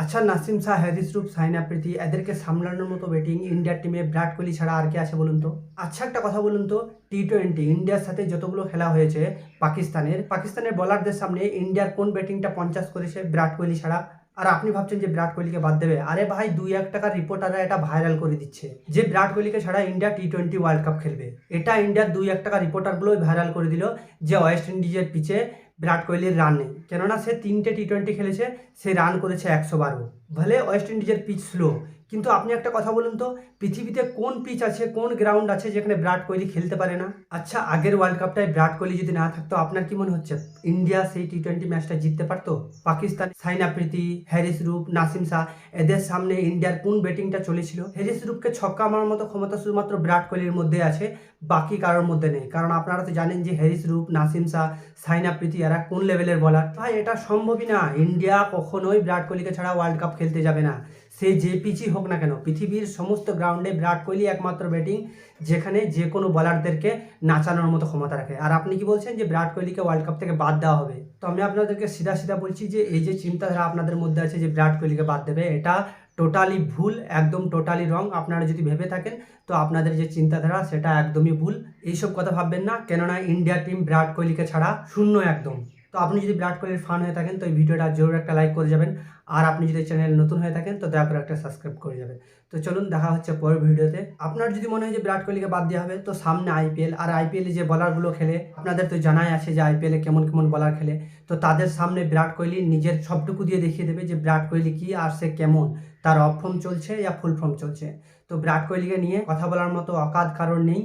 আচ্ছা, নাসিম শাহ, হ্যারিস রূপ, সাইনা প্রীতি এদেরকে সামলানোর মতো ব্যাটিং ইন্ডিয়ার টিমে বিরাট কোহলি ছাড়া আর কে আছে বলুন তো? আচ্ছা, একটা কথা বলুন তো, টি-20 ইন্ডিয়ার সাথে যতগুলো খেলা হয়েছে পাকিস্তানের বোলারদের সামনে ইন্ডিয়ার কোন ব্যাটিংটা 50 করেছে বিরাট কোহলি ছাড়া? আর আপনি ভাবছেন যে বিরাট কোহলিকে বাদ দেবে? আরে ভাই, 2-1 টাকার রিপোর্টাররা এটা ভাইরাল করে দিচ্ছে যে বিরাট কোহলিকে ছাড়া ইন্ডিয়া টি-20 ওয়ার্ল্ড কাপ খেলবে। এটা ইন্ডিয়ার 2-1 টাকা রিপোর্টারগুলোই ভাইরাল করে দিল যে ওয়েস্ট ইন্ডিজের পিচে বিরাট কোহলির রান নেই, কেননা সে 3টে টি-20 খেলেছে, সে রান করেছে 112। ভলে ওয়েস্ট ইন্ডিজের পিচ স্লো, কিন্তু আপনি একটা কথা বলুন তো, পৃথিবীতে কোন পিচ আছে, কোন গ্রাউন্ড আছে যেখানে বিরাট কোহলি খেলতে পারে না? আচ্ছা, আগের ওয়ার্ল্ড কাপটায় বিরাট কোহলি যদি না থাকতো, আপনার কি মনে হচ্ছে ইন্ডিয়া সেই টি-20 ম্যাচটা জিততে পারতো? পাকিস্তান সাইনা প্রীতি, হ্যারিস রূপ, নাসিম শাহ এদের সামনে ইন্ডিয়ার কোন ব্যাটিংটা চলেছিল? হ্যারিস রূপকে ছক্কা মারার মতো ক্ষমতা শুধুমাত্র বিরাট কোহলির মধ্যে আছে, বাকি কারোর মধ্যে নেই। কারণ আপনারা তো জানেন যে হ্যারিস রূপ, নাসিম শাহ, সাইনা প্রীতি এরা কোন লেভেলের বলার। ভাই, এটা সম্ভবই না। ইন্ডিয়া কখনোই বিরাট কোহলিকে ছাড়া ওয়ার্ল্ড কাপ খেলতে যাবে না, সে যে পিচই হোক না কেন। পৃথিবীর সমস্ত গ্রাউন্ডে বিরাট কোহলি একমাত্র ব্যাটিং যেখানে যে কোনো বলারদেরকে নাচানোর মতো ক্ষমতা রাখে। আর আপনি কি বলছেন যে বিরাট কোহলিকে ওয়ার্ল্ড কাপ থেকে বাদ দেওয়া হবে? তো আমি আপনাদেরকে সিধা সিধা বলছি যে এই যে চিন্তাধারা আপনাদের মধ্যে আছে যে বিরাট কোহলিকে বাদ দেবে, এটা টোটালি ভুল, একদম টোটালি রং। আপনারা যদি ভেবে থাকেন তো আপনাদের যে চিন্তাধারা সেটা একদমই ভুল। এইসব কথা ভাববেন না, কেননা ইন্ডিয়া টিম বিরাট কোহলিকে ছাড়া শূন্য একদম। তো আপনি যদি বিরাট কোহলির ফান হয়ে থাকেন তো এই ভিডিওটা জরুর একটা লাইক করে যাবেন। আর আপনি যদি চ্যানেল নতুন হয়ে থাকেন তো দয়া করে একটা সাবস্ক্রাইব করে যাবেন। তো চলুন, দেখা হচ্ছে পরের ভিডিওতে। আপনার যদি মনে হয় যে বিরাট কোহলিকে বাদ দেওয়া হবে, তো সামনে আইপিএল, আর আইপিএলে যে বলারগুলো খেলে আপনাদের তো জানাই আছে যে আইপিএলে কেমন কেমন বলার খেলে। তো তাদের সামনে বিরাট কোহলি নিজের সবটুকু দিয়ে দেখিয়ে দেবে যে বিরাট কোহলি কি আর সে কেমন, তার অফ ফর্ম চলছে ইয়া ফুল ফর্ম চলছে। তো বিরাট কোহলিকে নিয়ে কথা বলার মতো অকাত কারণ নেই।